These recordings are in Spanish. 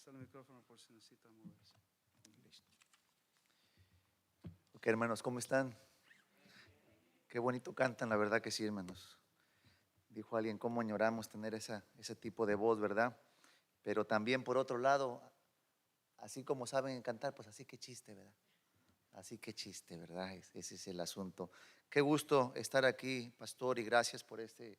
está el micrófono por si necesita moverse. Ok, hermanos, ¿cómo están? Qué bonito cantan, la verdad que sí, hermanos. Dijo alguien, cómo añoramos tener ese tipo de voz, ¿verdad? Pero también por otro lado, así como saben cantar, pues así que chiste, ¿verdad? Así que chiste, ¿verdad? Ese es el asunto. Qué gusto estar aquí, pastor, y gracias por ese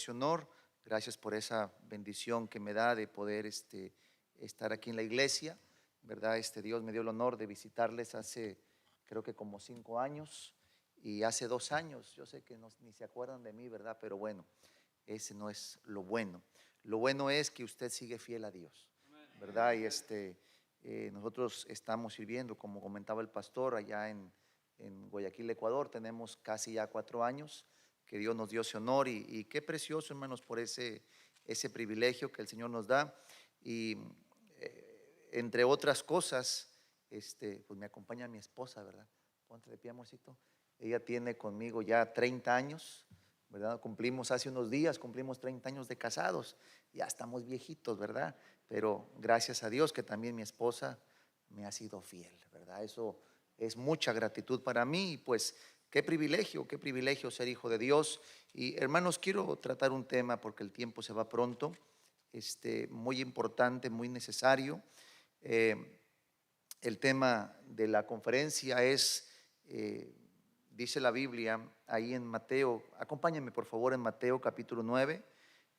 honor, gracias por esa bendición que me da de poder estar aquí en la iglesia, ¿verdad? Dios me dio el honor de visitarles hace, creo que como 5 años, y hace 2 años, yo sé que ni se acuerdan de mí, ¿verdad? Pero bueno, ese no es lo bueno. Lo bueno es que usted sigue fiel a Dios, ¿verdad? Y nosotros estamos sirviendo, como comentaba el pastor, allá en Guayaquil, Ecuador. Tenemos casi ya 4 años que Dios nos dio ese honor y qué precioso, hermanos, por ese privilegio que el Señor nos da. Y entre otras cosas, pues me acompaña mi esposa, ¿verdad? Ponte de pie, amorcito. Ella tiene conmigo ya 30 años, ¿verdad? Hace unos días cumplimos 30 años de casados. Ya estamos viejitos, ¿verdad? Pero gracias a Dios que también mi esposa me ha sido fiel, ¿verdad? Eso es mucha gratitud para mí. Y pues qué privilegio ser hijo de Dios. Y hermanos, quiero tratar un tema porque el tiempo se va pronto, muy importante, muy necesario. El tema de la conferencia es, dice la Biblia ahí en Mateo, acompáñenme por favor en Mateo capítulo 9,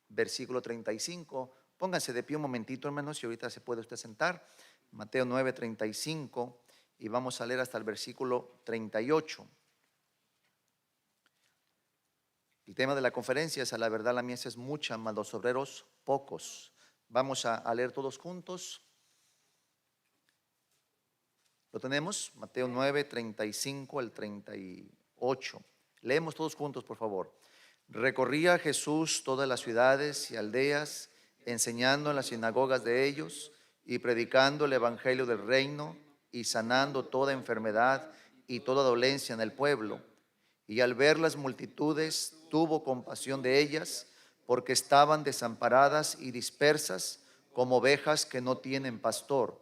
versículo 35. Pónganse de pie un momentito, hermanos, y ahorita se puede usted sentar. Mateo 9, 35, y vamos a leer hasta el versículo 38. El tema de la conferencia es: a la verdad la mies es mucha, mas los obreros pocos. Vamos a leer todos juntos. ¿Lo tenemos? Mateo 9, 35 al 38. Leemos todos juntos, por favor. Recorría Jesús todas las ciudades y aldeas, enseñando en las sinagogas de ellos y predicando el evangelio del reino y sanando toda enfermedad y toda dolencia en el pueblo. Y al ver las multitudes, tuvo compasión de ellas, porque estaban desamparadas y dispersas como ovejas que no tienen pastor.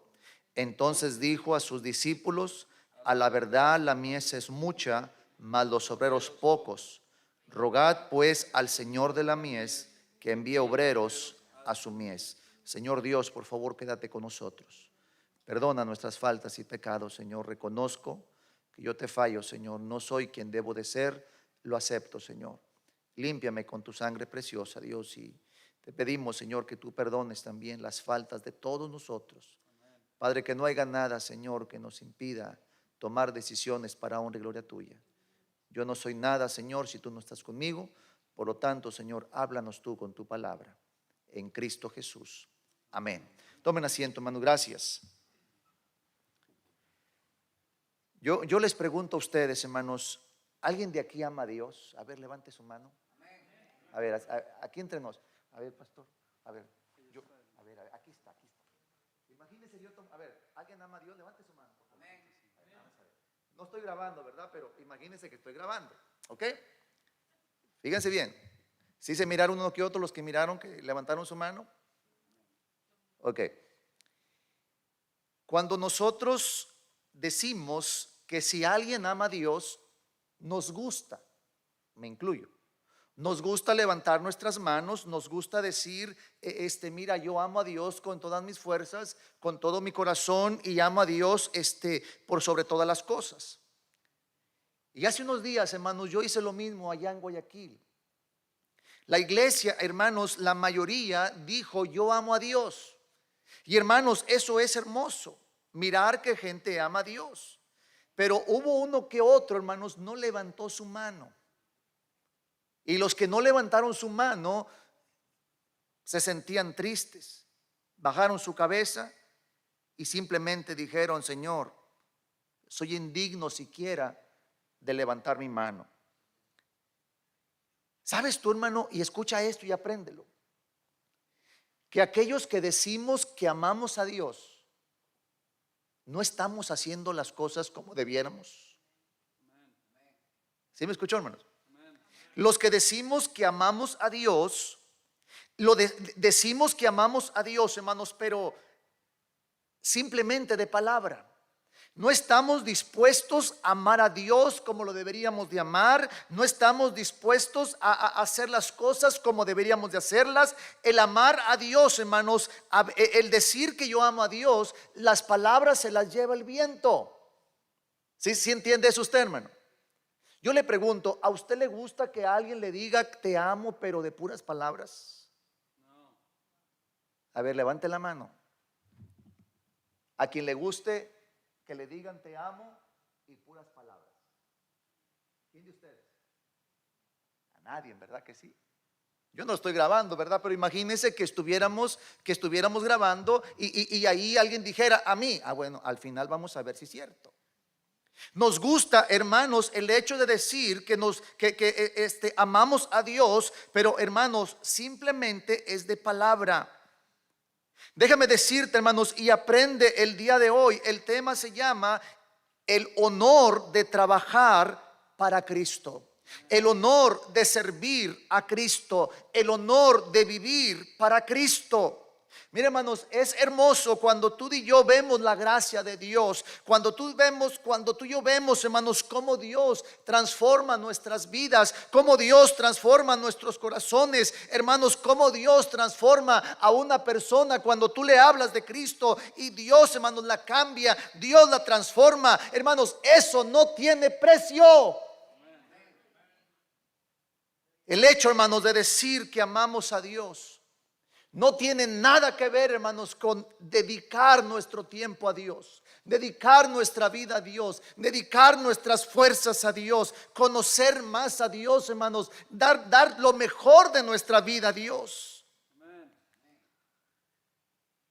Entonces dijo a sus discípulos: a la verdad la mies es mucha, mas los obreros pocos. Rogad pues al Señor de la mies que envíe obreros a su mies. Señor Dios, por favor, quédate con nosotros. Perdona nuestras faltas y pecados, Señor. Reconozco que yo te fallo, Señor. No soy quien debo de ser. Lo acepto, Señor. Límpiame con tu sangre preciosa, Dios. Y te pedimos, Señor, que tú perdones también las faltas de todos nosotros. Padre, que no haya nada, Señor, que nos impida tomar decisiones para honra y gloria tuya. Yo no soy nada, Señor, si tú no estás conmigo. Por lo tanto, Señor, háblanos tú con tu palabra. En Cristo Jesús. Amén. Tomen asiento, hermano. Gracias. Yo les pregunto a ustedes, hermanos, ¿alguien de aquí ama a Dios? A ver, levante su mano. A ver, aquí entre nos. A ver, pastor. A ver, aquí está. Imagínense a ver, ¿alguien ama a Dios? Levante su mano, por favor. No estoy grabando, ¿verdad? Pero imagínense que estoy grabando, ¿ok? Fíjense bien. ¿Sí se miraron uno que otro los que miraron, que levantaron su mano? Ok. Cuando nosotros decimos que si alguien ama a Dios, nos gusta, me incluyo. Nos gusta levantar nuestras manos, nos gusta decir, mira, yo amo a Dios con todas mis fuerzas, con todo mi corazón, y amo a Dios por sobre todas las cosas. Y hace unos días, hermanos, yo hice lo mismo allá en Guayaquil. La iglesia, hermanos, la mayoría dijo: yo amo a Dios. Y hermanos, eso es hermoso, mirar que gente ama a Dios. Pero hubo uno que otro, hermanos, no levantó su mano. Y los que no levantaron su mano se sentían tristes, bajaron su cabeza y simplemente dijeron: Señor, soy indigno siquiera de levantar mi mano. ¿Sabes tú, hermano? Y escucha esto y apréndelo, que aquellos que decimos que amamos a Dios, no estamos haciendo las cosas como debiéramos. ¿Sí me escuchó, hermanos? Los que decimos que amamos a Dios, decimos que amamos a Dios, hermanos, pero simplemente de palabra. No estamos dispuestos a amar a Dios como lo deberíamos de amar. No estamos dispuestos a hacer las cosas como deberíamos de hacerlas. El amar a Dios, hermanos, el decir que yo amo a Dios, las palabras se las lleva el viento. ¿Sí entiende eso usted, hermano? Yo le pregunto, ¿a usted le gusta que alguien le diga te amo pero de puras palabras? A ver, levante la mano. A quien le guste que le digan te amo y puras palabras. ¿Quién de ustedes? A nadie, ¿verdad que sí? Yo no estoy grabando, ¿verdad? Pero imagínense que estuviéramos grabando y ahí alguien dijera a mí. Bueno, al final vamos a ver si es cierto. Nos gusta, hermanos, el hecho de decir que amamos a Dios, pero hermanos, simplemente es de palabra. Déjame decirte, hermanos, y aprende el día de hoy. El tema se llama el honor de trabajar para Cristo, el honor de servir a Cristo, el honor de vivir para Cristo. Mira, hermanos, es hermoso cuando tú y yo vemos la gracia de Dios, cuando tú y yo vemos, hermanos, cómo Dios transforma nuestras vidas, cómo Dios transforma nuestros corazones, hermanos, cómo Dios transforma a una persona cuando tú le hablas de Cristo y Dios, hermanos, la cambia, Dios la transforma. Hermanos, eso no tiene precio. El hecho, hermanos, de decir que amamos a Dios no tiene nada que ver, hermanos, con dedicar nuestro tiempo a Dios, dedicar nuestra vida a Dios, dedicar nuestras fuerzas a Dios, conocer más a Dios, hermanos, dar lo mejor de nuestra vida a Dios.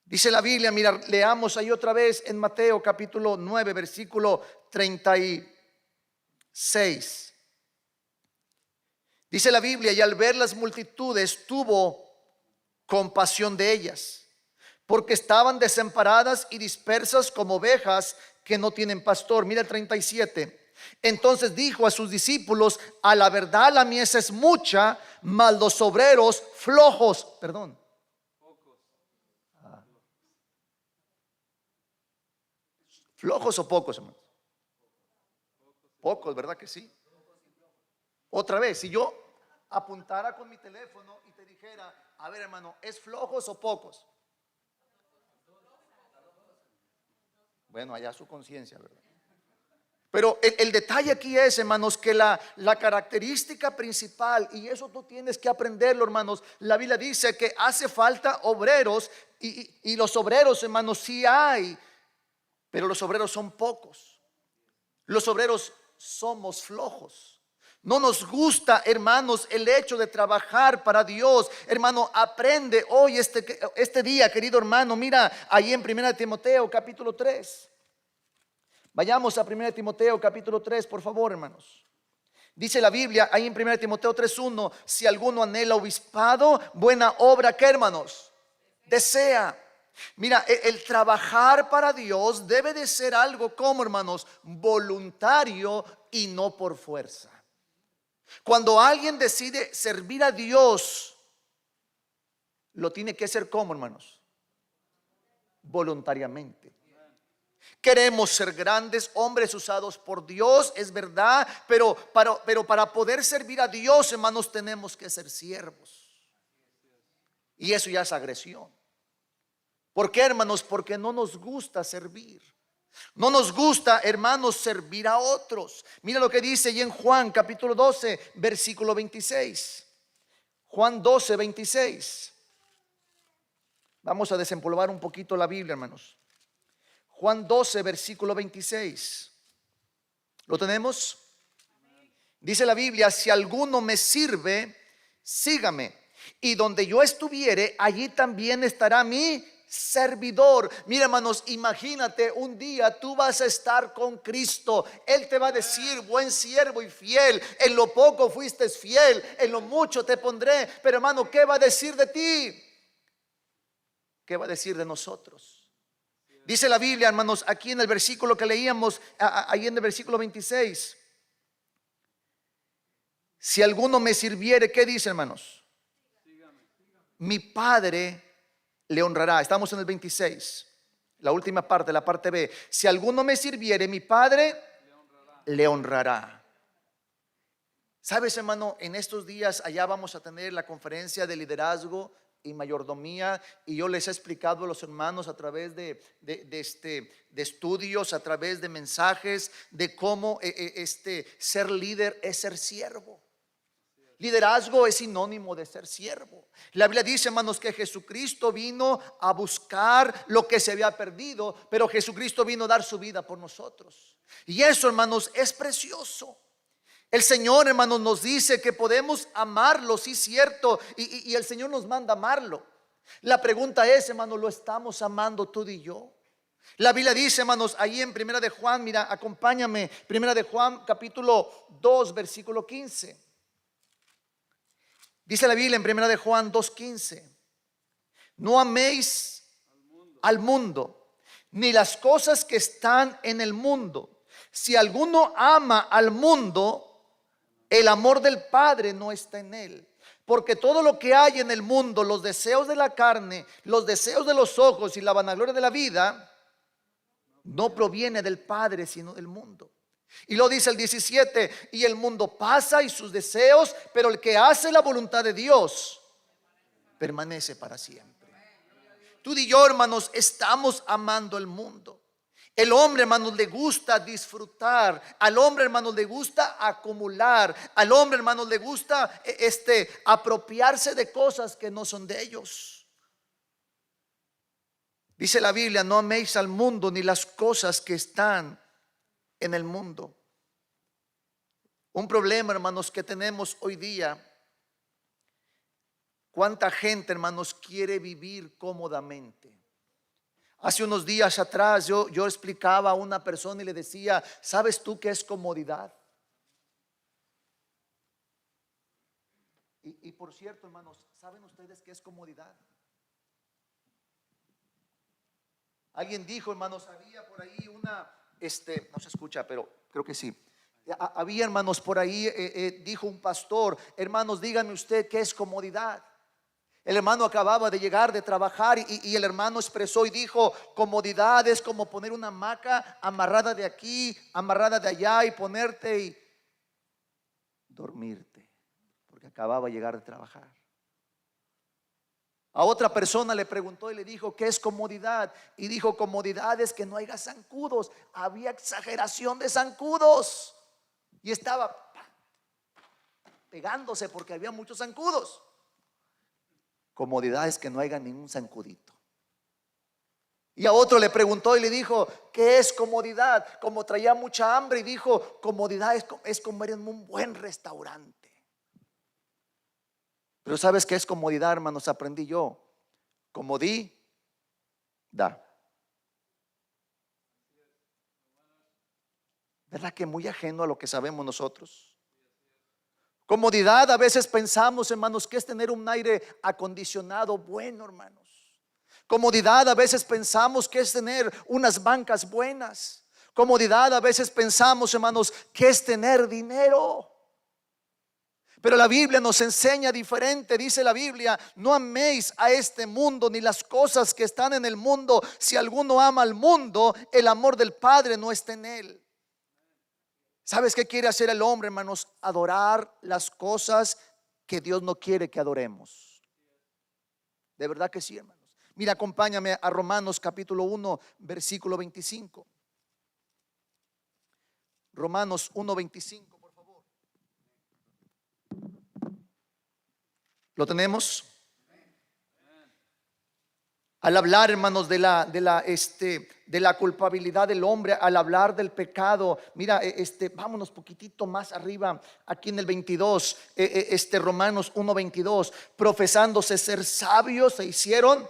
Dice la Biblia, mira, leamos ahí otra vez en Mateo capítulo 9, versículo 36. Dice la Biblia, y al ver las multitudes tuvo compasión de ellas, porque estaban desamparadas y dispersas como ovejas que no tienen pastor. Mira el 37. Entonces dijo a sus discípulos: a la verdad la mies es mucha, mas los obreros flojos. ¿Flojos o pocos, hermanos? Pocos, ¿verdad que sí? Otra vez, si yo apuntara con mi teléfono y te dijera: a ver, hermano, ¿es flojos o pocos? Bueno, allá su conciencia, ¿verdad? Pero el detalle aquí es, hermanos, que la característica principal, y eso tú tienes que aprenderlo, hermanos, la Biblia dice que hace falta obreros, y los obreros, hermanos, sí hay, pero los obreros son pocos. Los obreros somos flojos. No nos gusta, hermanos, el hecho de trabajar para Dios. Hermano, aprende hoy este día, querido hermano. Mira, ahí en 1 Timoteo capítulo 3. Vayamos a 1 Timoteo capítulo 3, por favor, hermanos. Dice la Biblia ahí en 1 Timoteo 3:1: si alguno anhela obispado, buena obra, ¿qué, hermanos? Desea. Mira, el trabajar para Dios debe de ser algo como, hermanos, voluntario y no por fuerza. Cuando alguien decide servir a Dios, lo tiene que hacer como, hermanos, voluntariamente. Queremos ser grandes hombres usados por Dios, es verdad, pero para poder servir a Dios, hermanos, tenemos que ser siervos. Y eso ya es agresión. ¿Por qué, hermanos? Porque no nos gusta servir. No nos gusta, hermanos, servir a otros. Mira lo que dice ahí en Juan capítulo 12, versículo 26. Juan 12, 26. Vamos a desempolvar un poquito la Biblia, hermanos. Juan 12, versículo 26. ¿Lo tenemos? Dice la Biblia: si alguno me sirve, sígame, y donde yo estuviere, allí también estará mi servidor. Mira, hermanos, imagínate, un día tú vas a estar con Cristo. Él te va a decir: buen siervo y fiel, en lo poco fuiste fiel, en lo mucho te pondré. Pero, hermano, ¿qué va a decir de ti? ¿Qué va a decir de nosotros? Dice la Biblia, hermanos, aquí en el versículo que leíamos, ahí en el versículo 26: si alguno me sirviere, ¿qué dice, hermanos? Mi Padre le honrará. Estamos en el 26. La última parte, la parte B. Si alguno me sirviere, mi Padre le honrará. Sabes, hermano, en estos días allá vamos a tener la conferencia de liderazgo y mayordomía, y yo les he explicado a los hermanos a través de estudios, a través de mensajes, de cómo ser líder es ser siervo. Liderazgo es sinónimo de ser siervo. La Biblia dice, hermanos, que Jesucristo vino a buscar lo que se había perdido, pero Jesucristo vino a dar su vida por nosotros. Y eso, hermanos, es precioso. El Señor, hermanos, nos dice que podemos amarlo, sí, cierto, y el Señor nos manda amarlo. La pregunta es, hermanos, ¿lo estamos amando tú y yo? La Biblia dice, hermanos, ahí en Primera de Juan, mira, acompáñame, Primera de Juan, capítulo 2, versículo 15. Dice la Biblia en Primera de Juan 2:15: no améis al mundo, ni las cosas que están en el mundo. Si alguno ama al mundo, el amor del Padre no está en él. Porque todo lo que hay en el mundo, los deseos de la carne, los deseos de los ojos y la vanagloria de la vida, no proviene del Padre, sino del mundo. Y lo dice el 17: y el mundo pasa y sus deseos, pero el que hace la voluntad de Dios permanece para siempre. Tú y yo, hermanos, estamos amando el mundo. El hombre, hermanos, le gusta disfrutar. Al hombre, hermanos, le gusta acumular. Al hombre, hermanos, le gusta apropiarse de cosas que no son de ellos. Dice la Biblia: no améis al mundo ni las cosas que están en el mundo. Un problema, hermanos, que tenemos hoy día. ¿Cuánta gente, hermanos, quiere vivir cómodamente? Hace unos días atrás yo explicaba a una persona y le decía: ¿sabes tú qué es comodidad? Y por cierto, hermanos, ¿saben ustedes qué es comodidad? Alguien dijo, hermanos, había por ahí no se escucha, pero creo que sí. Había, hermanos, por ahí, dijo un pastor: hermanos, díganme usted qué es comodidad. El hermano acababa de llegar de trabajar y el hermano expresó y dijo: comodidad es como poner una hamaca amarrada de aquí, amarrada de allá, y ponerte y dormirte, porque acababa de llegar de trabajar. A otra persona le preguntó y le dijo: ¿qué es comodidad? Y dijo: comodidad es que no haya zancudos. Había exageración de zancudos y estaba pegándose porque había muchos zancudos. Comodidad es que no haya ningún zancudito. Y a otro le preguntó y le dijo: ¿qué es comodidad? Como traía mucha hambre, y dijo: comodidad es comer en un buen restaurante. Pero ¿sabes qué es comodidad, hermanos? Aprendí yo: comodidad. ¿Verdad que muy ajeno a lo que sabemos nosotros? Comodidad, a veces pensamos, hermanos, que es tener un aire acondicionado bueno, hermanos. Comodidad, a veces pensamos que es tener unas bancas buenas. Comodidad, a veces pensamos, hermanos, que es tener dinero. Pero la Biblia nos enseña diferente. Dice la Biblia: no améis a este mundo ni las cosas que están en el mundo. Si alguno ama al mundo, el amor del Padre no está en él. ¿Sabes qué quiere hacer el hombre, hermanos? Adorar las cosas que Dios no quiere que adoremos. De verdad que sí, hermanos. Mira, acompáñame a Romanos capítulo 1, versículo 25. Romanos 1:25, por favor. ¿Lo tenemos? Al hablar, hermanos, de la culpabilidad del hombre, al hablar del pecado, mira, vámonos poquitito más arriba, aquí en el 22, Romanos 1:22, profesándose ser sabios se hicieron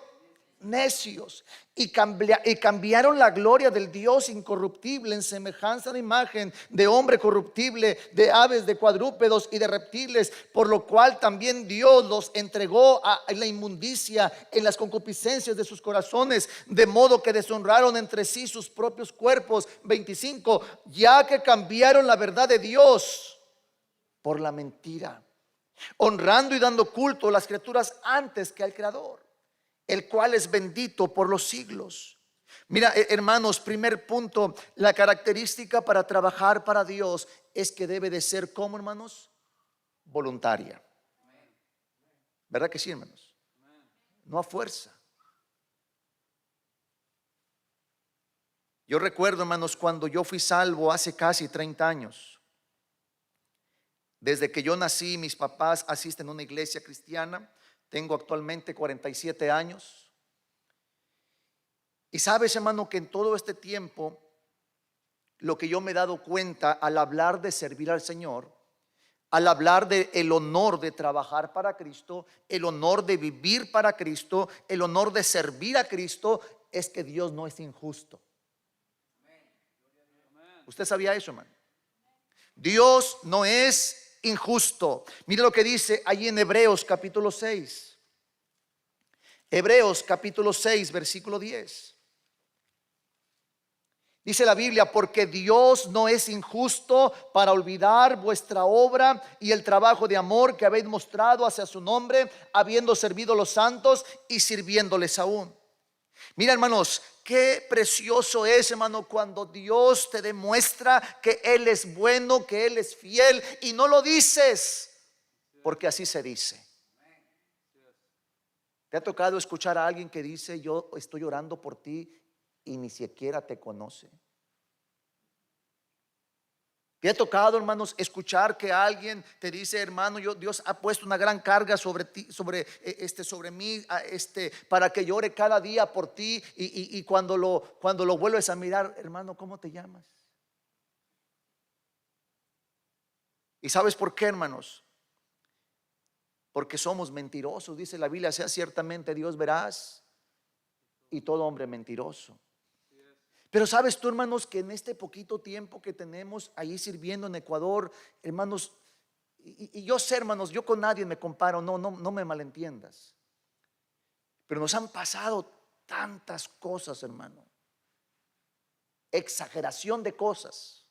necios y cambiaron la gloria del Dios incorruptible en semejanza de imagen de hombre corruptible, de aves, de cuadrúpedos y de reptiles, por lo cual también Dios los entregó a la inmundicia en las concupiscencias de sus corazones, de modo que deshonraron entre sí sus propios cuerpos. 25, ya que cambiaron la verdad de Dios por la mentira, honrando y dando culto a las criaturas antes que al Creador, el cual es bendito por los siglos. Mira, hermanos, primer punto, la característica para trabajar para Dios es que debe de ser, ¿cómo, hermanos? Voluntaria. ¿Verdad que sí, hermanos? No a fuerza. Yo recuerdo, hermanos, cuando yo fui salvo hace casi 30 años. Desde que yo nací, mis papás asisten a una iglesia cristiana. Tengo actualmente 47 años. Y sabes, hermano, que en todo este tiempo, lo que yo me he dado cuenta al hablar de servir al Señor, al hablar de el honor de trabajar para Cristo, el honor de vivir para Cristo, el honor de servir a Cristo, es que Dios no es injusto. ¿Usted sabía eso, hermano? Dios no es injusto. Mire lo que dice allí en Hebreos capítulo 6. Hebreos capítulo 6, versículo 10. Dice la Biblia: porque Dios no es injusto para olvidar vuestra obra y el trabajo de amor que habéis mostrado hacia su nombre, habiendo servido a los santos y sirviéndoles aún. Mira, hermanos, qué precioso es, hermano, cuando Dios te demuestra que Él es bueno, que Él es fiel, y no lo dices porque así se dice. ¿Te ha tocado escuchar a alguien que dice: yo estoy orando por ti, y ni siquiera te conoce? ¿Te ha tocado, hermanos, escuchar que alguien te dice: hermano, Dios ha puesto una gran carga sobre ti, sobre mí, para que llore cada día por ti, y cuando lo vuelves a mirar, hermano, ¿cómo te llamas? ¿Y sabes por qué, hermanos? Porque somos mentirosos. Dice la Biblia: sea ciertamente Dios veraz y todo hombre mentiroso. Pero sabes tú, hermanos, que en este poquito tiempo que tenemos ahí sirviendo en Ecuador, hermanos, y yo sé, hermanos, yo con nadie me comparo, no me malentiendas, pero nos han pasado tantas cosas, hermano, exageración de cosas,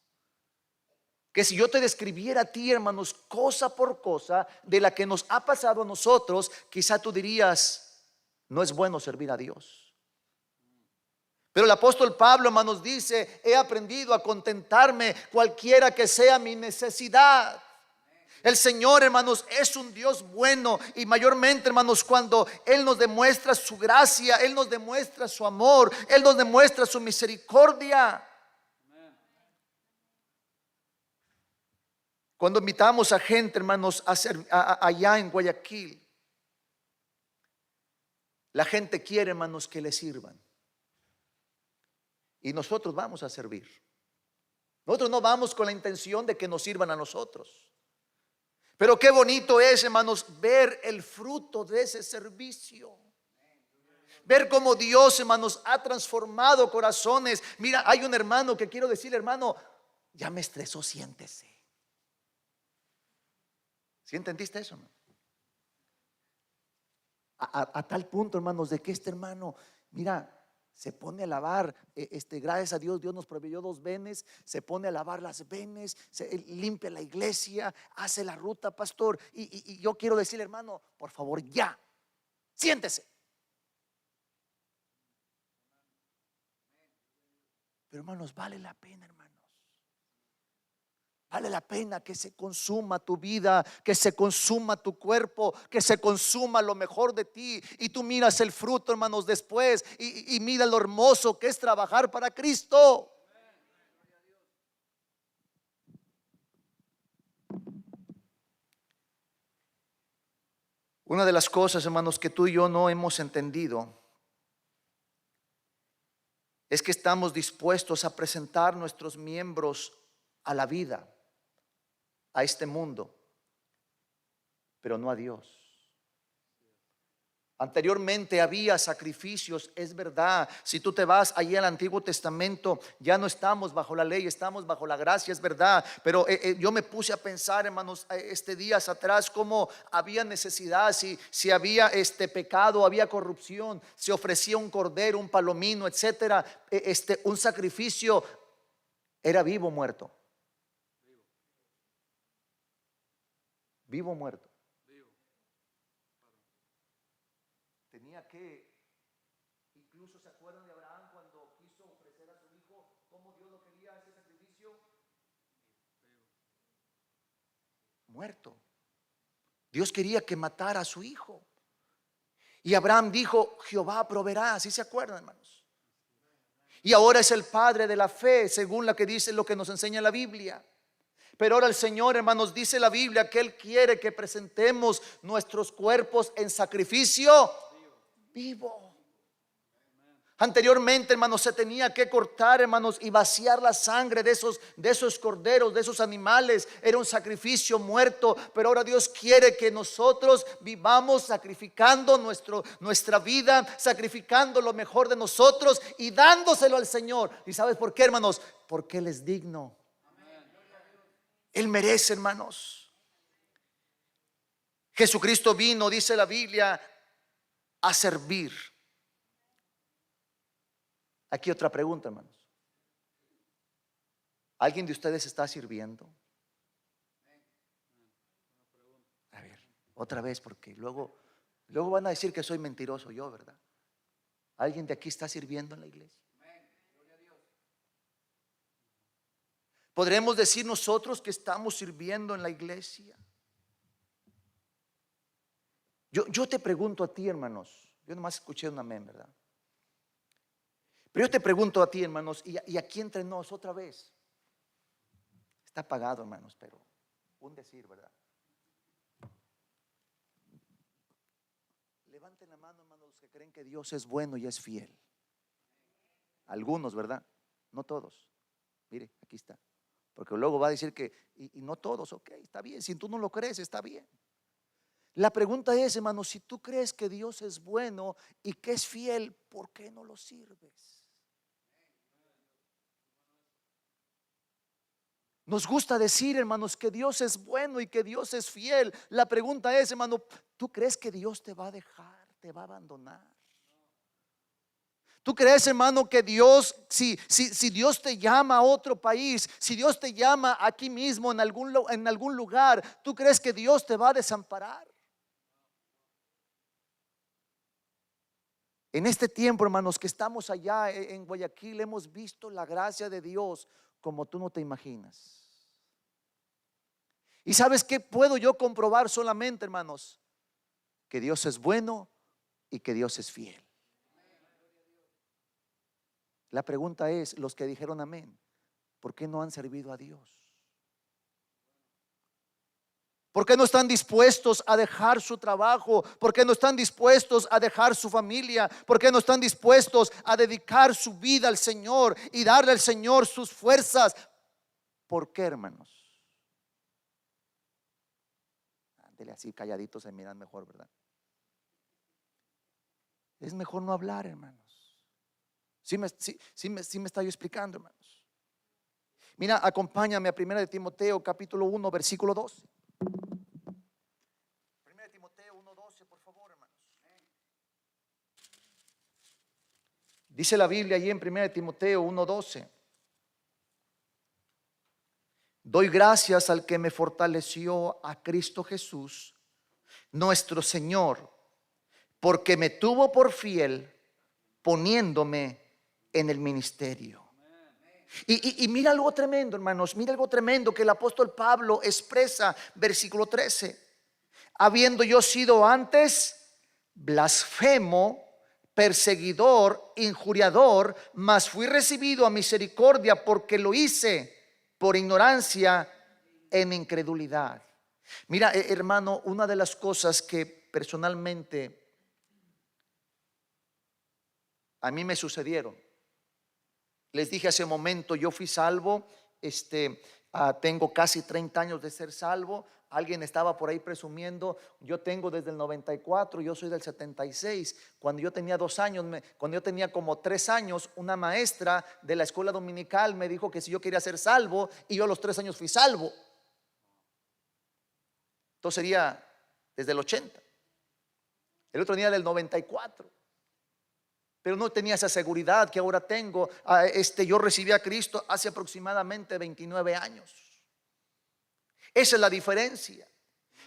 que si yo te describiera a ti, hermanos, cosa por cosa de la que nos ha pasado a nosotros, quizá tú dirías: no es bueno servir a Dios. Pero el apóstol Pablo, hermanos, dice: he aprendido a contentarme cualquiera que sea mi necesidad. El Señor, hermanos, es un Dios bueno, y mayormente, hermanos, cuando Él nos demuestra su gracia, Él nos demuestra su amor, Él nos demuestra su misericordia. Cuando invitamos a gente, hermanos, allá en Guayaquil, la gente quiere, hermanos, que le sirvan. Y nosotros vamos a servir. Nosotros no vamos con la intención de que nos sirvan a nosotros. Pero qué bonito es, hermanos, ver el fruto de ese servicio. Ver cómo Dios, hermanos, ha transformado corazones. Mira, hay un hermano que quiero decirle: hermano, ya me estresó, siéntese. ¿Sí entendiste eso, no? A tal punto, hermanos, de que este hermano, mira, se pone a lavar, gracias a Dios, Dios nos proveyó 2 venes, se pone a lavar las venes, limpia la iglesia, hace la ruta, pastor, y yo quiero decirle: hermano, por favor, ya, siéntese. Pero, hermanos, vale la pena, hermanos. Vale la pena que se consuma tu vida, que se consuma tu cuerpo, que se consuma lo mejor de ti, y tú miras el fruto, hermanos, después, y mira lo hermoso que es trabajar para Cristo. Una de las cosas, hermanos, que tú y yo no hemos entendido es que estamos dispuestos a presentar nuestros miembros a la vida, a este mundo, pero no a Dios. Anteriormente había sacrificios, es verdad. Si tú te vas allí al Antiguo Testamento, ya no estamos bajo la ley, estamos bajo la gracia, es verdad. Pero yo me puse a pensar, hermanos, días atrás, cómo había necesidad, si había pecado, había corrupción, se ofrecía un cordero, un palomino, etcétera. Un sacrificio era vivo o muerto. Vivo o muerto. Tenía que, incluso se acuerdan de Abraham cuando quiso muerto. Dios quería que matara a su hijo. Y Abraham dijo: Jehová proveerá. ¿Sí se acuerdan, hermanos? Y ahora es el padre de la fe, según lo que dice, lo que nos enseña la Biblia. Pero ahora el Señor, hermanos, dice la Biblia que Él quiere que presentemos nuestros cuerpos en sacrificio vivo. Anteriormente, hermanos, se tenía que cortar, hermanos, y vaciar la sangre de esos corderos, de esos animales. Era un sacrificio muerto. Pero ahora Dios quiere que nosotros vivamos sacrificando nuestra vida, sacrificando lo mejor de nosotros y dándoselo al Señor. ¿Y sabes por qué, hermanos? Porque Él es digno. Él merece, hermanos. Jesucristo vino, dice la Biblia, a servir. Aquí otra pregunta, hermanos. ¿Alguien de ustedes está sirviendo? A ver, otra vez, porque luego van a decir que soy mentiroso yo, ¿verdad? ¿Alguien de aquí está sirviendo en la iglesia? ¿Podremos decir nosotros que estamos sirviendo en la iglesia? Yo te pregunto a ti, hermanos. Yo nomás escuché un amén, ¿verdad? Pero yo te pregunto a ti, hermanos, y aquí entre nos otra vez. Está apagado, hermanos, pero un decir, ¿verdad? Levanten la mano, hermanos, los que creen que Dios es bueno y es fiel. Algunos, ¿verdad? No todos. Mire, aquí está. Porque luego va a decir que, y no todos, ok, está bien. Si tú no lo crees, está bien. La pregunta es, hermanos, si tú crees que Dios es bueno y que es fiel, ¿por qué no lo sirves? Nos gusta decir, hermanos, que Dios es bueno y que Dios es fiel. La pregunta es, hermano, ¿tú crees que Dios te va a dejar, te va a abandonar? ¿Tú crees, hermano, que Dios, si Dios te llama a otro país, si Dios te llama aquí mismo en algún lugar, ¿tú crees que Dios te va a desamparar? En este tiempo, hermanos, que estamos allá en Guayaquil, hemos visto la gracia de Dios como tú no te imaginas. ¿Y sabes qué puedo yo comprobar solamente, hermanos? Que Dios es bueno y que Dios es fiel. La pregunta es, los que dijeron amén, ¿por qué no han servido a Dios? ¿Por qué no están dispuestos a dejar su trabajo? ¿Por qué no están dispuestos a dejar su familia? ¿Por qué no están dispuestos a dedicar su vida al Señor y darle al Señor sus fuerzas? ¿Por qué, hermanos? Ándele así, calladitos se miran mejor, ¿verdad? Es mejor no hablar, hermanos. Sí me está yo explicando, hermanos. Mira, acompáñame a 1 Timoteo capítulo 1 versículo 12. 1 Timoteo 1:12, por favor, hermanos. Dice la Biblia allí en 1 Timoteo 1:12: doy gracias al que me fortaleció, a Cristo Jesús, nuestro Señor, porque me tuvo por fiel, poniéndome en el ministerio. Y mira algo tremendo, hermanos. Mira algo tremendo que el apóstol Pablo expresa, versículo 13: habiendo yo sido antes blasfemo, perseguidor, injuriador, mas fui recibido a misericordia porque lo hice por ignorancia en incredulidad. Mira, hermano, una de las cosas que personalmente a mí me sucedieron, les dije hace un momento, yo fui salvo, tengo casi 30 años de ser salvo. Alguien estaba por ahí presumiendo, yo tengo desde el 94, yo soy del 76. Cuando yo tenía 2 años, cuando yo tenía como 3 años, una maestra de la escuela dominical me dijo que si yo quería ser salvo, y yo a los 3 años fui salvo. Entonces sería desde el 80. El otro día del 94. Pero no tenía esa seguridad que ahora tengo. Yo recibí a Cristo hace aproximadamente 29 años. Esa es la diferencia.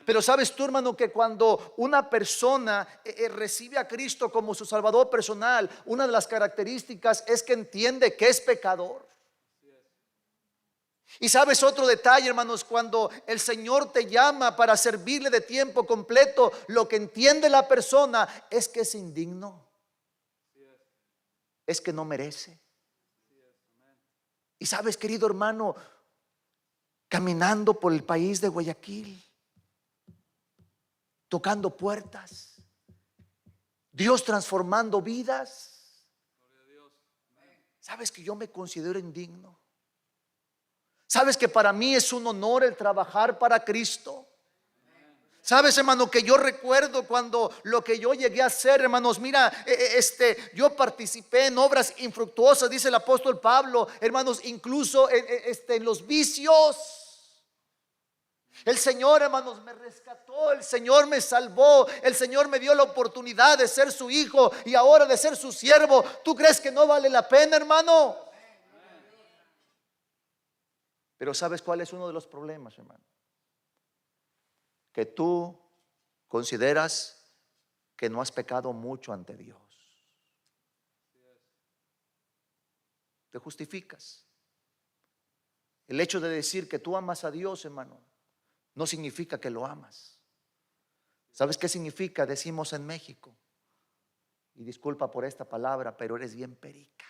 Pero sabes tú, hermano, que cuando una persona recibe a Cristo como su Salvador personal, una de las características es que entiende que es pecador. Y sabes otro detalle, hermanos, cuando el Señor te llama para servirle de tiempo completo, lo que entiende la persona es que es indigno, es que no merece. Y sabes, querido hermano, caminando por el país de Guayaquil, tocando puertas, Dios transformando vidas, sabes que yo me considero indigno. Sabes que para mí es un honor el trabajar para Cristo. Sabes, hermano, que yo recuerdo cuando lo que yo llegué a hacer, hermanos, mira, yo participé en obras infructuosas, dice el apóstol Pablo, hermanos, incluso en los vicios. El Señor, hermanos, me rescató, el Señor me salvó, el Señor me dio la oportunidad de ser su hijo y ahora de ser su siervo. ¿Tú crees que no vale la pena, hermano? Pero ¿sabes cuál es uno de los problemas, hermano? Que tú consideras que no has pecado mucho ante Dios. Te justificas. El hecho de decir que tú amas a Dios, hermano, no significa que lo amas. ¿Sabes qué significa? Decimos en México, y disculpa por esta palabra, pero eres bien perica.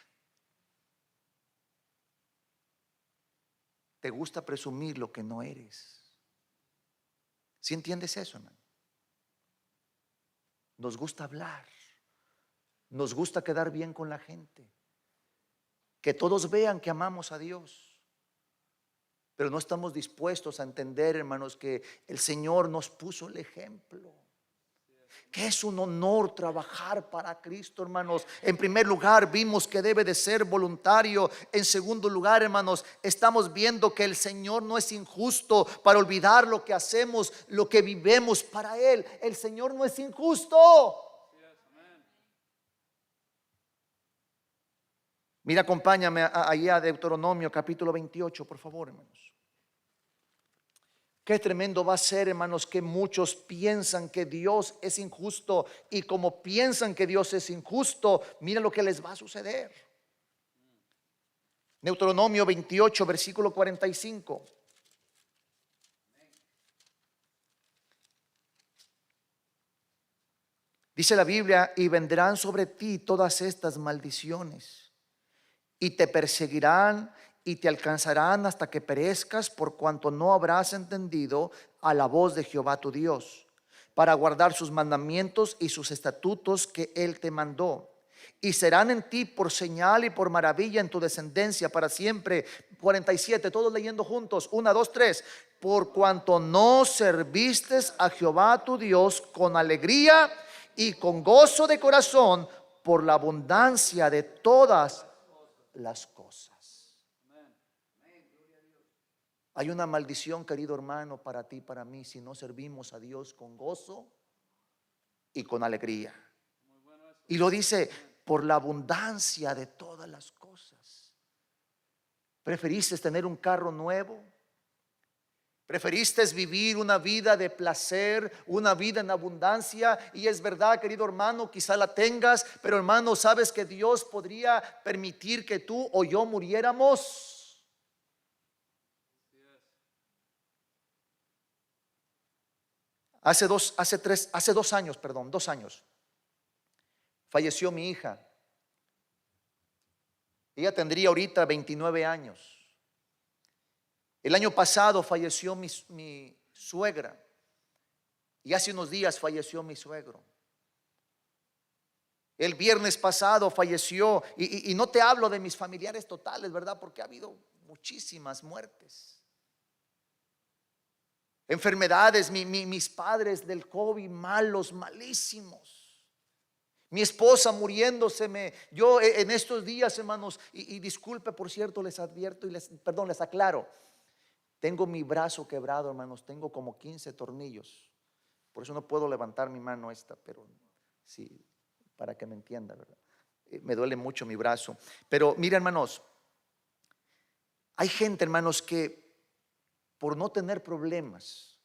Te gusta presumir lo que no eres. ¿Sí entiendes eso, hermano? Nos gusta hablar, nos gusta quedar bien con la gente, que todos vean que amamos a Dios, pero no estamos dispuestos a entender, hermanos, que el Señor nos puso el ejemplo. Que es un honor trabajar para Cristo, hermanos. En primer lugar, vimos que debe de ser voluntario. En segundo lugar, hermanos, estamos viendo que el Señor no es injusto para olvidar lo que hacemos, lo que vivimos para Él. El Señor no es injusto. Mira, acompáñame ahí a Deuteronomio capítulo 28, por favor, hermanos. Qué tremendo va a ser, hermanos, que muchos piensan que Dios es injusto, y como piensan que Dios es injusto, mira lo que les va a suceder. Deuteronomio 28, versículo 45. Dice la Biblia: y vendrán sobre ti todas estas maldiciones, y te perseguirán y te alcanzarán hasta que perezcas, por cuanto no habrás entendido a la voz de Jehová tu Dios, para guardar sus mandamientos y sus estatutos que Él te mandó. Y serán en ti por señal y por maravilla en tu descendencia para siempre. 47, todos leyendo juntos, 1, 2, 3. Por cuanto no serviste a Jehová tu Dios con alegría y con gozo de corazón, por la abundancia de todas las cosas. Hay una maldición, querido hermano, para ti y para mí, si no servimos a Dios con gozo y con alegría. Y lo dice: por la abundancia de todas las cosas. ¿Preferiste tener un carro nuevo? ¿Preferiste vivir una vida de placer, una vida en abundancia? Y es verdad, querido hermano, quizá la tengas, pero hermano, ¿sabes que Dios podría permitir que tú o yo muriéramos? Hace 2 años, perdón, 2 años, falleció mi hija. Ella tendría ahorita 29 años. El año pasado falleció mi suegra, y hace unos días falleció mi suegro. El viernes pasado falleció, y no te hablo de mis familiares totales, ¿verdad? Porque ha habido muchísimas muertes. Enfermedades, mis padres del COVID, malos, malísimos. Mi esposa muriéndoseme. Yo en estos días, hermanos, y disculpe, por cierto, les advierto y les aclaro. Tengo mi brazo quebrado, hermanos. Tengo como 15 tornillos. Por eso no puedo levantar mi mano esta, pero sí, para que me entienda, ¿verdad? Me duele mucho mi brazo. Pero mira, hermanos, hay gente, hermanos, que por no tener problemas,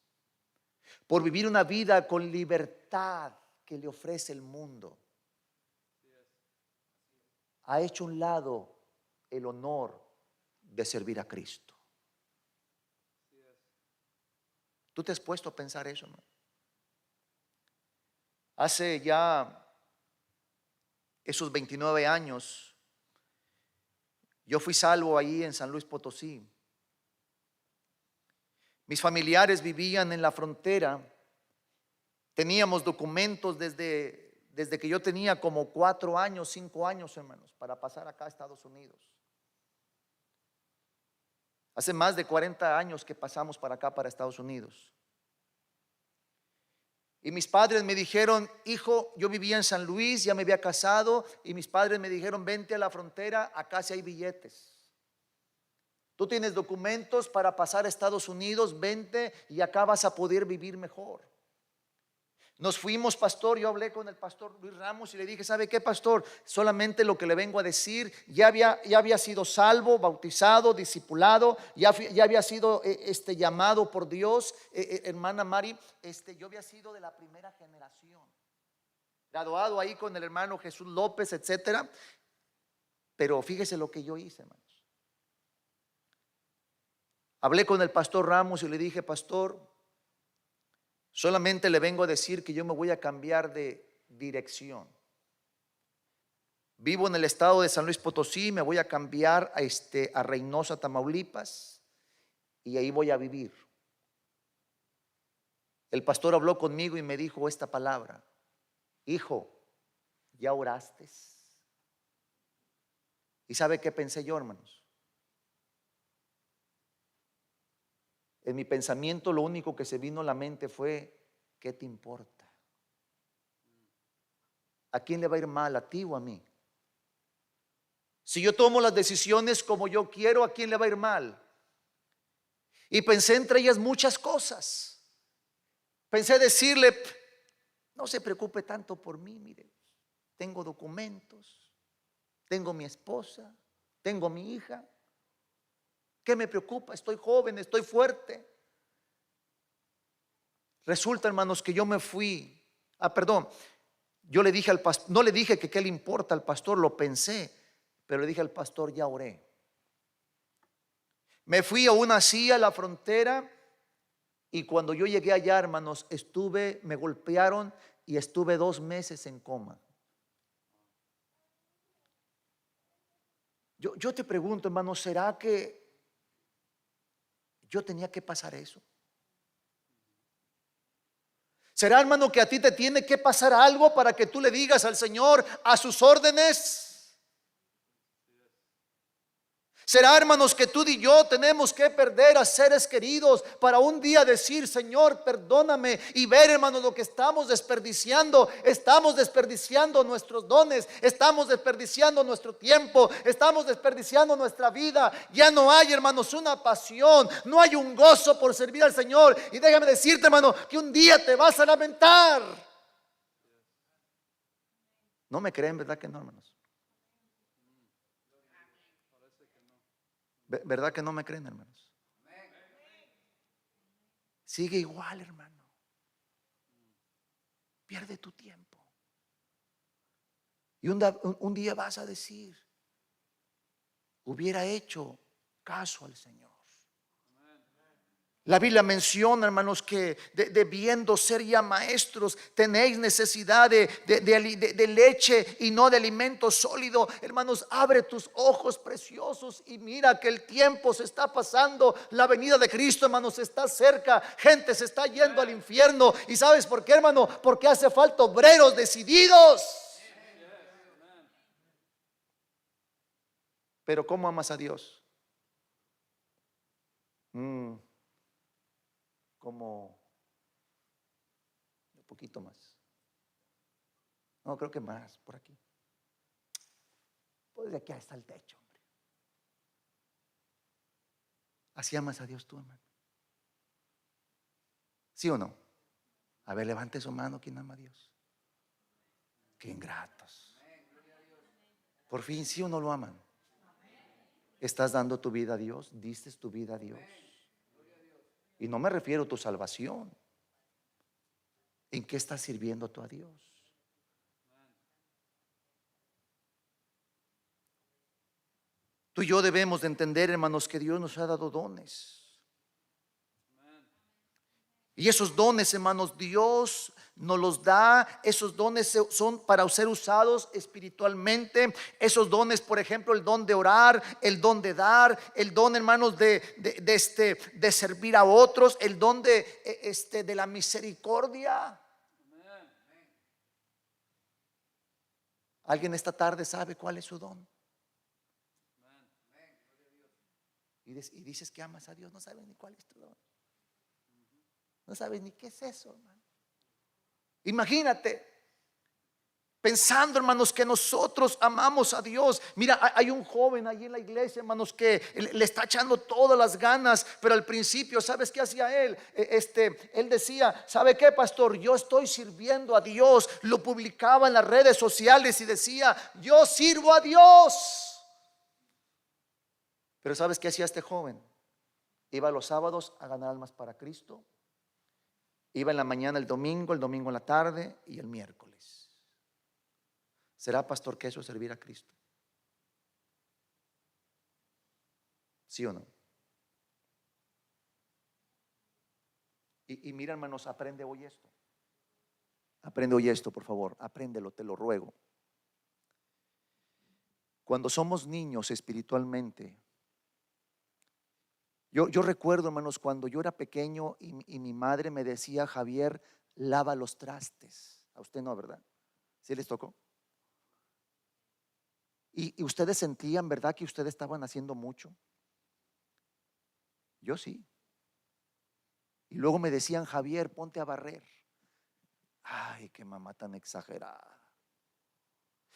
por vivir una vida con libertad que le ofrece el mundo, ha hecho a un lado el honor de servir a Cristo. ¿Tú te has puesto a pensar eso, hermano? Hace ya esos 29 años, yo fui salvo ahí en San Luis Potosí. Mis familiares vivían en la frontera. Teníamos documentos desde que yo tenía como 4 años, 5 años, hermanos, para pasar acá a Estados Unidos. Hace más de 40 años que pasamos para acá, para Estados Unidos. Y mis padres me dijeron: hijo, yo vivía en San Luis, ya me había casado, y mis padres me dijeron: vente a la frontera, acá sí hay billetes. Tú tienes documentos para pasar a Estados Unidos, vente y acá vas a poder vivir mejor. Nos fuimos, pastor. Yo hablé con el pastor Luis Ramos y le dije: ¿sabe qué, pastor? Solamente lo que le vengo a decir, ya había sido salvo, bautizado, discipulado, ya había sido llamado por Dios, hermana Mari, yo había sido de la primera generación, graduado ahí con el hermano Jesús López, etcétera. Pero fíjese lo que yo hice, hermanos. Hablé con el pastor Ramos y le dije: pastor, solamente le vengo a decir que yo me voy a cambiar de dirección. Vivo en el estado de San Luis Potosí, me voy a cambiar a Reynosa, Tamaulipas, y ahí voy a vivir. El pastor habló conmigo y me dijo esta palabra: hijo, ¿ya oraste? ¿Y sabe qué pensé yo, hermanos? En mi pensamiento lo único que se vino a la mente fue: ¿qué te importa? ¿A quién le va a ir mal, a ti o a mí? Si yo tomo las decisiones como yo quiero, ¿a quién le va a ir mal? Y pensé entre ellas muchas cosas. Pensé decirle: no se preocupe tanto por mí, mire, tengo documentos, tengo mi esposa, tengo mi hija. ¿Qué me preocupa? Estoy joven, estoy fuerte. Resulta, hermanos, que yo me fui. Yo le dije al pastor, no le dije que qué le importa al pastor, lo pensé, pero le dije al pastor: ya oré. Me fui aún así a la frontera, y cuando yo llegué allá, hermanos, me golpearon y estuve 2 meses en coma. Yo te pregunto, hermano, ¿será que yo tenía que pasar eso? ¿Será, hermano, que a ti te tiene que pasar algo para que tú le digas al Señor a sus órdenes? ¿Será, hermanos, que tú y yo tenemos que perder a seres queridos para un día decir: Señor, perdóname? Y ver, hermanos, lo que estamos desperdiciando. Estamos desperdiciando nuestros dones, estamos desperdiciando nuestro tiempo, estamos desperdiciando nuestra vida. Ya no hay, hermanos, una pasión, no hay un gozo por servir al Señor. Y déjame decirte, hermano, que un día te vas a lamentar. ¿No me creen, verdad que no, hermanos? ¿Verdad que no me creen, hermanos? Sigue igual, hermano. Pierde tu tiempo. Y un día vas a decir: hubiera hecho caso al Señor. La Biblia menciona, hermanos, que debiendo ser ya maestros, tenéis necesidad de leche y no de alimento sólido. Hermanos, abre tus ojos preciosos y mira que el tiempo se está pasando. La venida de Cristo, hermanos, está cerca. Gente se está yendo al infierno. ¿Y sabes por qué, hermano? Porque hace falta obreros decididos. Pero ¿cómo amas a Dios? Como un poquito más. No, creo que más por aquí. Pues de aquí hasta el techo, hombre. ¿Así amas a Dios tú, hermano? ¿Sí o no? A ver, levante su mano. ¿Quién ama a Dios? Qué ingratos. Por fin, ¿sí o no lo aman? ¿Estás dando tu vida a Dios? ¿Diste tu vida a Dios? Y no me refiero a tu salvación. ¿En qué estás sirviendo tú a Dios? Tú y yo debemos de entender, hermanos, que Dios nos ha dado dones. Y esos dones, hermanos, Dios nos los da. Esos dones son para ser usados espiritualmente. Esos dones, por ejemplo, el don de orar, el don de dar, el don, hermanos, de servir a otros, el don de la misericordia. ¿Alguien esta tarde sabe cuál es su don? Y dices que amas a Dios, no sabes ni cuál es tu don. No sabes ni qué es eso, hermano. Imagínate, pensando, hermanos, que nosotros amamos a Dios. Mira, hay un joven allí en la iglesia, hermanos, que le está echando todas las ganas, pero al principio, ¿sabes qué hacía él? Él decía, ¿sabe qué, pastor? Yo estoy sirviendo a Dios. Lo publicaba en las redes sociales y decía, yo sirvo a Dios. Pero ¿sabes qué hacía este joven? Iba los sábados a ganar almas para Cristo. Iba en la mañana el domingo en la tarde y el miércoles. ¿Será, pastor, que eso es servir a Cristo? ¿Sí o no? Y mira, hermanos, aprende hoy esto. Aprende hoy esto, por favor. Apréndelo, te lo ruego. Cuando somos niños espiritualmente, yo recuerdo, hermanos, cuando yo era pequeño y mi madre me decía, Javier, lava los trastes. A usted no, ¿verdad? ¿Sí les tocó? Y ustedes sentían, ¿verdad?, que ustedes estaban haciendo mucho. Yo sí. Y luego me decían, Javier, ponte a barrer. Ay, qué mamá tan exagerada.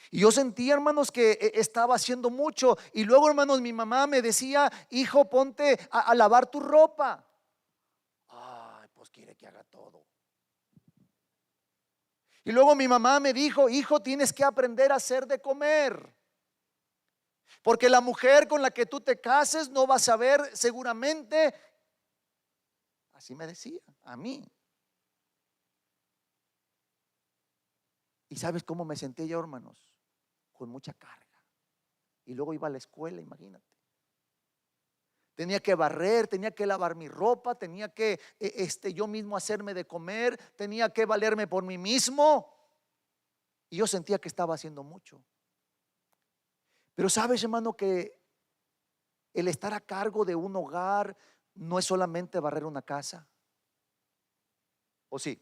Y yo sentía, hermanos, que estaba haciendo mucho. Y luego, hermanos, mi mamá me decía, hijo, ponte a lavar tu ropa. Ay, pues quiere que haga todo. Y luego mi mamá me dijo, hijo, tienes que aprender a hacer de comer. Porque la mujer con la que tú te cases no va a saber seguramente. Así me decía a mí. ¿Y sabes cómo me sentía yo, hermanos? Con mucha carga. Y luego iba a la escuela, imagínate. Tenía que barrer, tenía que lavar mi ropa, tenía que yo mismo hacerme de comer, tenía que valerme por mí mismo. Y yo sentía que estaba haciendo mucho. Pero sabes, hermano, que el estar a cargo de un hogar no es solamente barrer una casa. ¿O sí?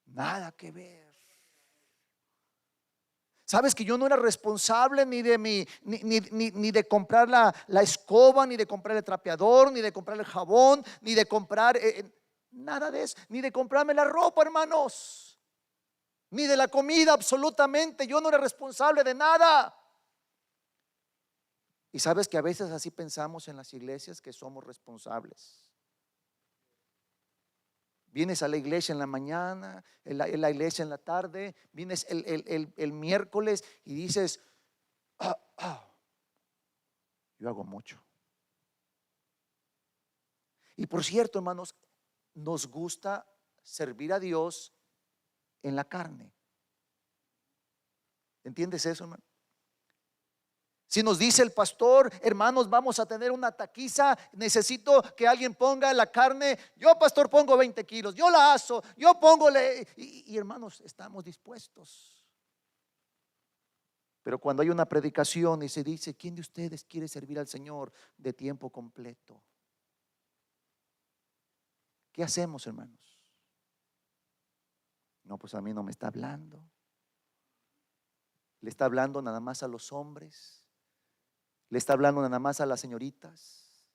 Nada que ver. Sabes que yo no era responsable ni de ni de comprar la escoba, ni de comprar el trapeador, ni de comprar el jabón, ni de comprar nada de eso, ni de comprarme la ropa, hermanos, ni de la comida, absolutamente. Yo no era responsable de nada. Y sabes que a veces así pensamos en las iglesias, que somos responsables. Vienes a la iglesia en la mañana, en la iglesia en la tarde, vienes el miércoles y dices, yo hago mucho. Y por cierto, hermanos, nos gusta servir a Dios en la carne. ¿Entiendes eso, hermano? Si nos dice el pastor, hermanos, vamos a tener una taquiza, necesito que alguien ponga la carne. Yo, pastor, pongo 20 kilos, yo la aso, yo pongo, y hermanos, estamos dispuestos. Pero cuando hay una predicación y se dice, ¿quién de ustedes quiere servir al Señor de tiempo completo? ¿Qué hacemos, hermanos? No, pues a mí no me está hablando. Le está hablando nada más a los hombres. Le está hablando nada más a las señoritas.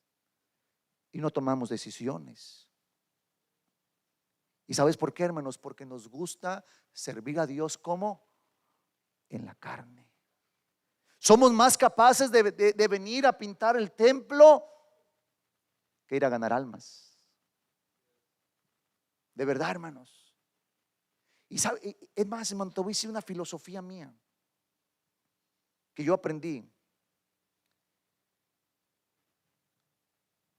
Y no tomamos decisiones. ¿Y sabes por qué, hermanos? Porque nos gusta servir a Dios como en la carne. Somos más capaces de venir a pintar el templo que ir a ganar almas. De verdad, hermanos. Y es más, hermano, te voy a decir una filosofía mía que yo aprendí.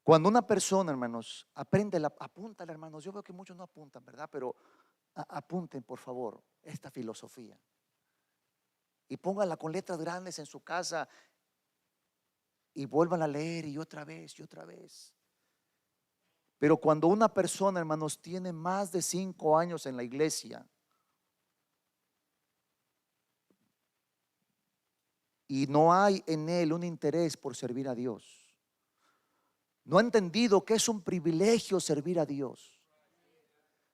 Cuando una persona, hermanos, aprende, apúntale, hermanos. Yo veo que muchos no apuntan, ¿verdad? Pero apunten, por favor, esta filosofía. Y pónganla con letras grandes en su casa y vuelvan a leer y otra vez y otra vez. Pero cuando una persona, hermanos, tiene más de 5 años en la iglesia y no hay en él un interés por servir a Dios, no ha entendido que es un privilegio servir a Dios,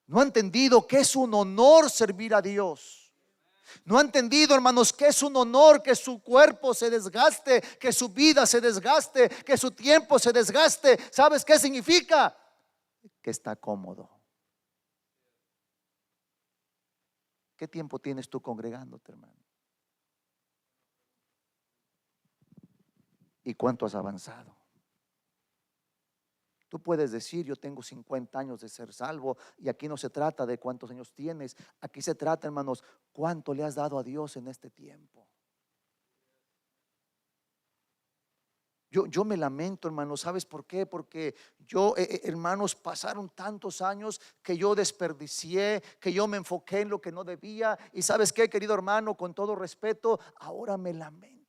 no ha entendido que es un honor servir a Dios, no ha entendido, hermanos, que es un honor que su cuerpo se desgaste, que su vida se desgaste, que su tiempo se desgaste. ¿Sabes qué significa? Que está cómodo. ¿Qué tiempo tienes tú congregándote, hermano? ¿Y cuánto has avanzado? Tú puedes decir, yo tengo 50 años de ser salvo, y aquí no se trata de cuántos años tienes. Aquí se trata, hermanos, cuánto le has dado a Dios en este tiempo. Yo me lamento, hermanos. ¿Sabes por qué? Porque hermanos, pasaron tantos años que yo desperdicié, que yo me enfoqué en lo que no debía. Y ¿sabes qué, querido hermano? Con todo respeto, ahora me lamento.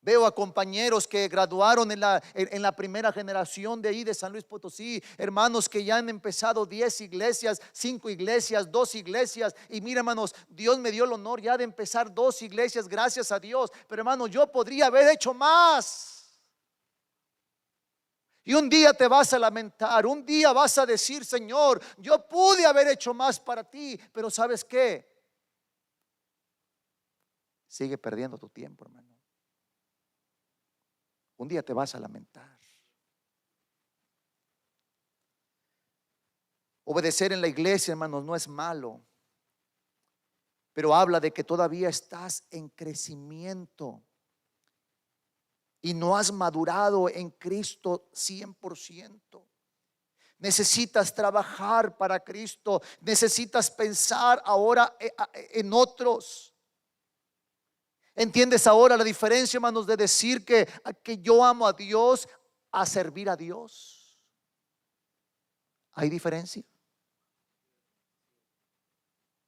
Veo a compañeros que graduaron en la primera generación de ahí de San Luis Potosí, hermanos que ya han empezado 10 iglesias, 5 iglesias, 2 iglesias. Y mira, hermanos, Dios me dio el honor ya de empezar 2 iglesias, gracias a Dios. Pero hermanos, yo podría haber hecho más. Y un día te vas a lamentar, un día vas a decir, Señor, yo pude haber hecho más para ti. Pero ¿sabes qué? Sigue perdiendo tu tiempo, hermano. Un día te vas a lamentar. Obedecer en la iglesia, hermanos, no es malo, pero habla de que todavía estás en crecimiento y no has madurado en Cristo 100%. Necesitas trabajar para Cristo. Necesitas pensar ahora en otros. ¿Entiendes ahora la diferencia, hermanos, de decir que yo amo a Dios a servir a Dios? ¿Hay diferencia?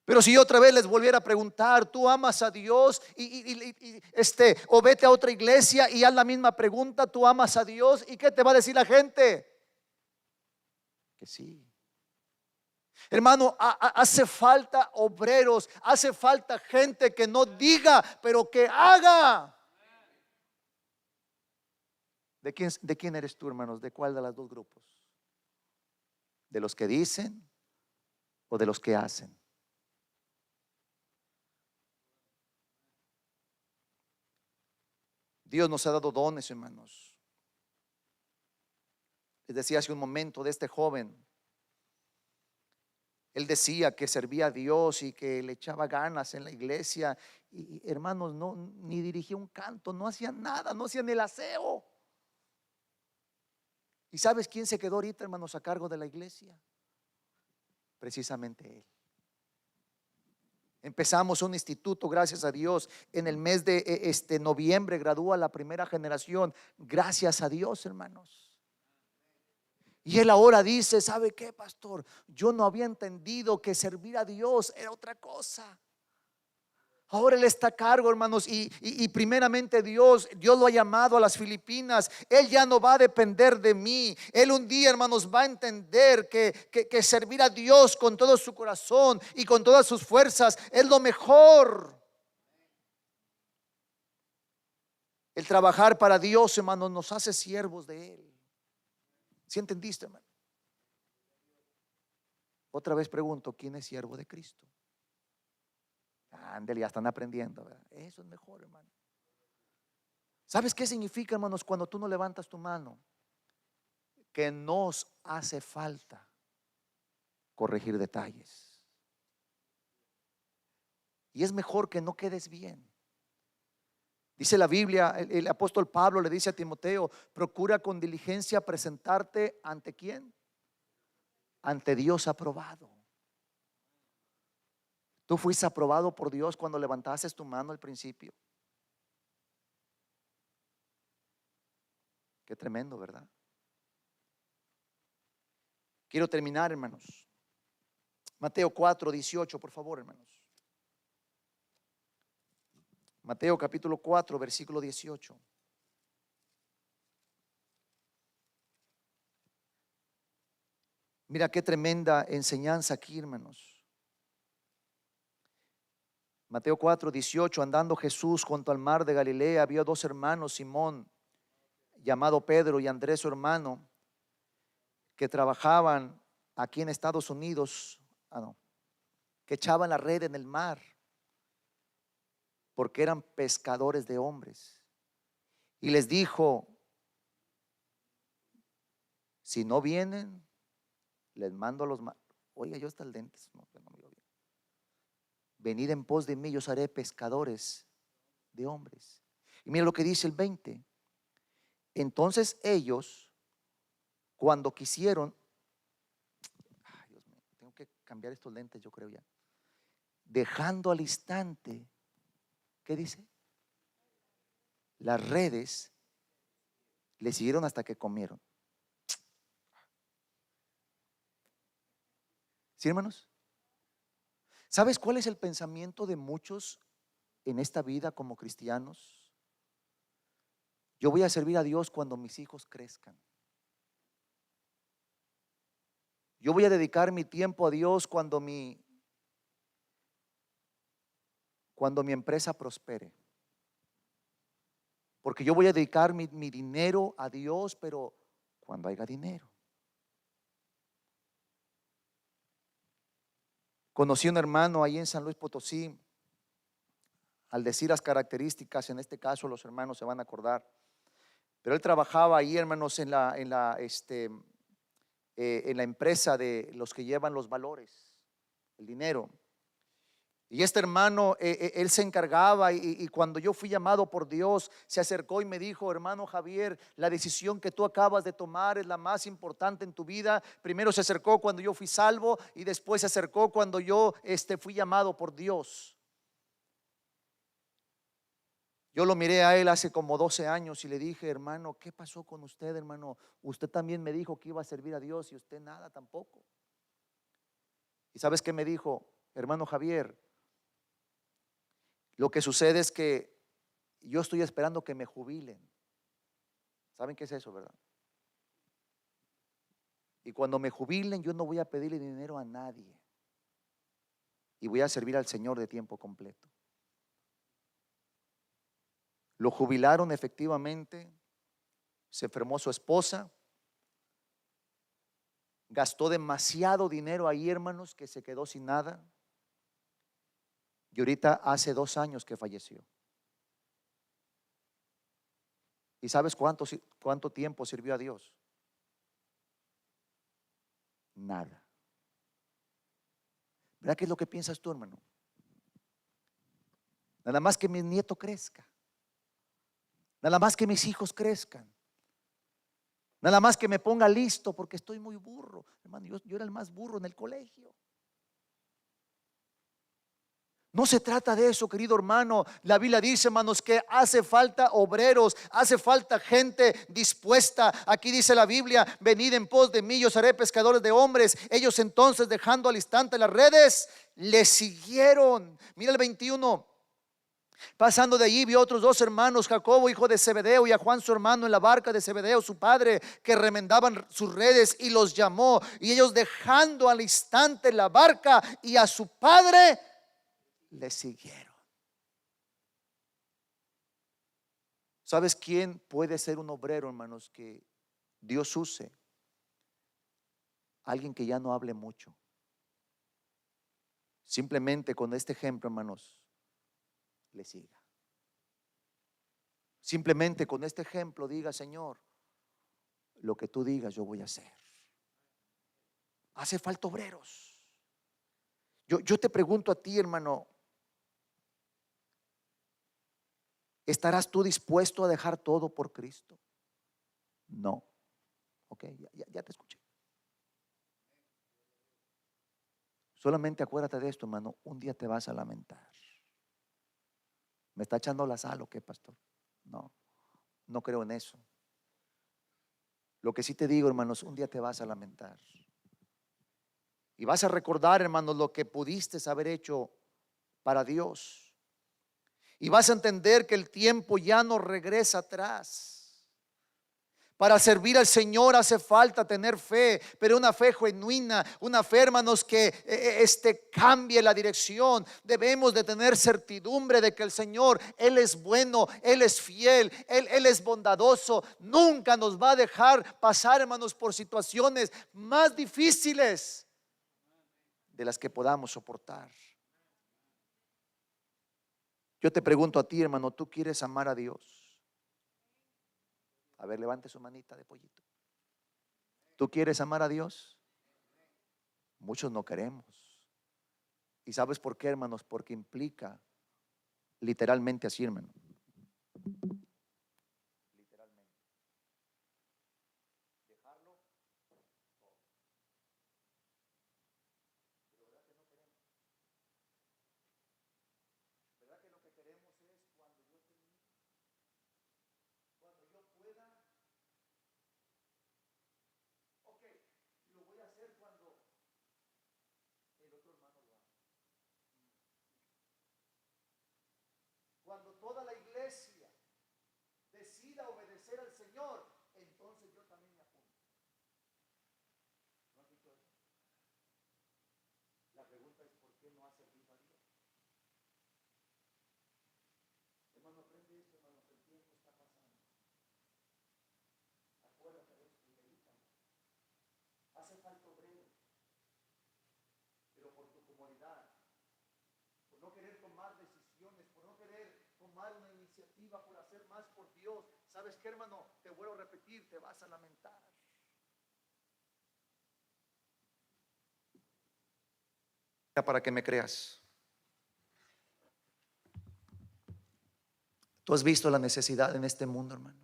Pero si yo otra vez les volviera a preguntar, ¿tú amas a Dios? O vete a otra iglesia y haz la misma pregunta, ¿tú amas a Dios? ¿Y qué te va a decir la gente? Que sí. Hermano, hace falta obreros, hace falta gente que no diga, pero que haga. ¿De quién eres tú, hermanos? ¿De cuál de los dos grupos? ¿De los que dicen o de los que hacen? Dios nos ha dado dones, hermanos. Les decía hace un momento de este joven. Él decía que servía a Dios y que le echaba ganas en la iglesia. Y hermanos, no, ni dirigía un canto, no hacía nada, no hacía ni el aseo. ¿Y sabes quién se quedó ahorita, hermanos, a cargo de la iglesia? Precisamente él. Empezamos un instituto, gracias a Dios. En el mes de noviembre gradúa la primera generación. Gracias a Dios, hermanos. Y él ahora dice, ¿sabe qué, pastor? Yo no había entendido que servir a Dios era otra cosa. Ahora él está a cargo, hermanos, y primeramente Dios lo ha llamado a las Filipinas. Él ya no va a depender de mí. Él un día, hermanos, va a entender que servir a Dios con todo su corazón y con todas sus fuerzas es lo mejor. El trabajar para Dios, hermanos, nos hace siervos de Él. ¿Sí entendiste, hermano? Otra vez pregunto, ¿quién es siervo de Cristo? Ándale, ya están aprendiendo, ¿verdad? Eso es mejor, hermano. ¿Sabes qué significa, hermanos, cuando tú no levantas tu mano? Que nos hace falta corregir detalles. Y es mejor que no quedes bien. Dice la Biblia, el apóstol Pablo le dice a Timoteo, procura con diligencia presentarte ante ¿quién? Ante Dios aprobado. Tú fuiste aprobado por Dios cuando levantaste tu mano al principio. Qué tremendo, ¿verdad? Quiero terminar, hermanos. Mateo 4:18, por favor, hermanos. Mateo capítulo 4, versículo 18. Mira qué tremenda enseñanza aquí, hermanos. Mateo 4:18, andando Jesús junto al mar de Galilea, vio dos hermanos, Simón, llamado Pedro, y Andrés su hermano, que trabajaban aquí en Estados Unidos, que echaban la red en el mar, porque eran pescadores de hombres. Y les dijo: si no vienen, les mando a los Oiga, yo hasta el dentes, no me oigo bien. Venid en pos de mí, yo os haré pescadores de hombres. Y mira lo que dice el 20. Entonces ellos, cuando quisieron, Dios mío, tengo que cambiar estos lentes, yo creo ya. Dejando al instante, ¿qué dice? Las redes, le siguieron hasta que comieron. ¿Sí, hermanos? ¿Sabes cuál es el pensamiento de muchos en esta vida como cristianos? Yo voy a servir a Dios cuando mis hijos crezcan. Yo voy a dedicar mi tiempo a Dios cuando mi empresa prospere. Porque yo voy a dedicar mi dinero a Dios, pero cuando haya dinero. Conocí un hermano ahí en San Luis Potosí. Al decir las características, en este caso los hermanos se van a acordar. Pero él trabajaba ahí, hermanos, en la empresa de los que llevan los valores, el dinero. Y este hermano, él se encargaba y cuando yo fui llamado por Dios, se acercó y me dijo: hermano Javier, la decisión que tú acabas de tomar es la más importante en tu vida. Primero se acercó cuando yo fui salvo y después se acercó cuando yo fui llamado por Dios. Yo lo miré a él hace como 12 años y le dije: hermano, ¿qué pasó con usted, hermano? Usted también me dijo que iba a servir a Dios y usted nada tampoco. ¿Y sabes qué me dijo? Hermano Javier, lo que sucede es que yo estoy esperando que me jubilen. ¿Saben qué es eso, verdad? Y cuando me jubilen, yo no voy a pedirle dinero a nadie y voy a servir al Señor de tiempo completo. Lo jubilaron efectivamente, se enfermó su esposa, gastó demasiado dinero ahí, hermanos, que se quedó sin nada. Y ahorita hace 2 años que falleció. ¿Y sabes cuánto tiempo sirvió a Dios? Nada. ¿Verdad qué es lo que piensas tú, hermano? Nada más que mi nieto crezca, nada más que mis hijos crezcan, nada más que me ponga listo porque estoy muy burro. Hermano, yo era el más burro en el colegio. No se trata de eso, querido hermano. La Biblia dice, hermanos, que hace falta obreros, hace falta gente dispuesta. Aquí dice la Biblia: venid en pos de mí, yo os haré pescadores de hombres. Ellos entonces, dejando al instante las redes, le siguieron. Mira el 21. Pasando de allí, vio otros 2 hermanos, Jacobo hijo de Zebedeo y a Juan su hermano, en la barca de Zebedeo su padre, que remendaban sus redes, y los llamó. Y ellos, dejando al instante la barca y a su padre, le siguieron. ¿Sabes quién puede ser un obrero, hermanos, que Dios use? Alguien que ya no hable mucho. Simplemente con este ejemplo, hermanos, le siga. Simplemente con este ejemplo diga: Señor, lo que tú digas yo voy a hacer. Hace falta obreros. Yo te pregunto a ti, hermano, ¿estarás tú dispuesto a dejar todo por Cristo? No. Ok, ya te escuché. Solamente acuérdate de esto, hermano: un día te vas a lamentar. ¿Me está echando la sal o qué, pastor? No, no creo en eso. Lo que sí te digo, hermanos, un día te vas a lamentar. Y vas a recordar, hermanos, lo que pudiste haber hecho para Dios. Y vas a entender que el tiempo ya no regresa atrás. Para servir al Señor hace falta tener fe, pero una fe genuina, una fe, hermanos, que cambie la dirección. Debemos de tener certidumbre de que el Señor, Él es bueno, Él es fiel, Él es bondadoso. Nunca nos va a dejar pasar, hermanos, por situaciones más difíciles de las que podamos soportar. Yo te pregunto a ti, hermano, ¿tú quieres amar a Dios? A ver, levante su manita de pollito. ¿Tú quieres amar a Dios? Muchos no queremos. ¿Y sabes por qué, hermanos? Porque implica literalmente así, hermano. Literalmente. Dejarlo todo. Pero ¿verdad que no queremos? ¿Verdad que lo que queremos es cuando yo termine, cuando yo pueda? Ok, lo voy a hacer cuando el otro hermano lo haga. Cuando toda la iglesia decida obedecer al Señor, entonces yo también me apunto. ¿No has dicho eso? La pregunta es: ¿por qué no has servido a Dios? Hermano, aprende esto, hermano, que el tiempo está pasando. Acuérdate de esto y medítalo. Hace falta obreros, pero por tu comodidad, por no querer tomar decisiones, por no querer tomar una iniciativa, por hacer más por Dios, ¿sabes qué, hermano? Te vuelvo a repetir, te vas a lamentar. Para que me creas. ¿Tú has visto la necesidad en este mundo, hermano?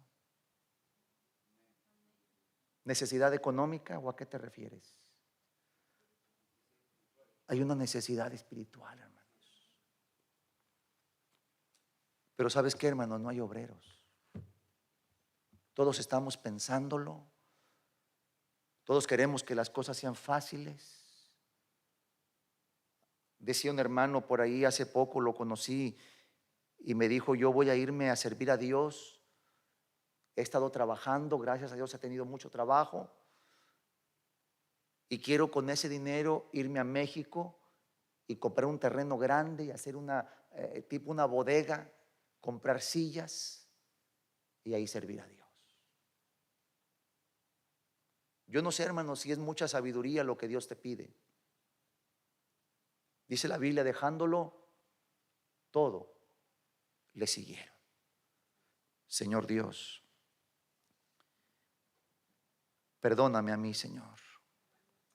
¿Necesidad económica o a qué te refieres? Hay una necesidad espiritual, hermanos. Pero ¿sabes qué, hermano? No hay obreros. Todos estamos pensándolo. Todos queremos que las cosas sean fáciles. Decía un hermano por ahí hace poco, lo conocí, y me dijo: yo voy a irme a servir a Dios. He estado trabajando, gracias a Dios he tenido mucho trabajo, y quiero con ese dinero irme a México y comprar un terreno grande y hacer tipo una bodega, comprar sillas y ahí servir a Dios. Yo no sé, hermano, si es mucha sabiduría lo que Dios te pide. Dice la Biblia: dejándolo todo, le siguieron. Señor Dios, perdóname a mí, Señor.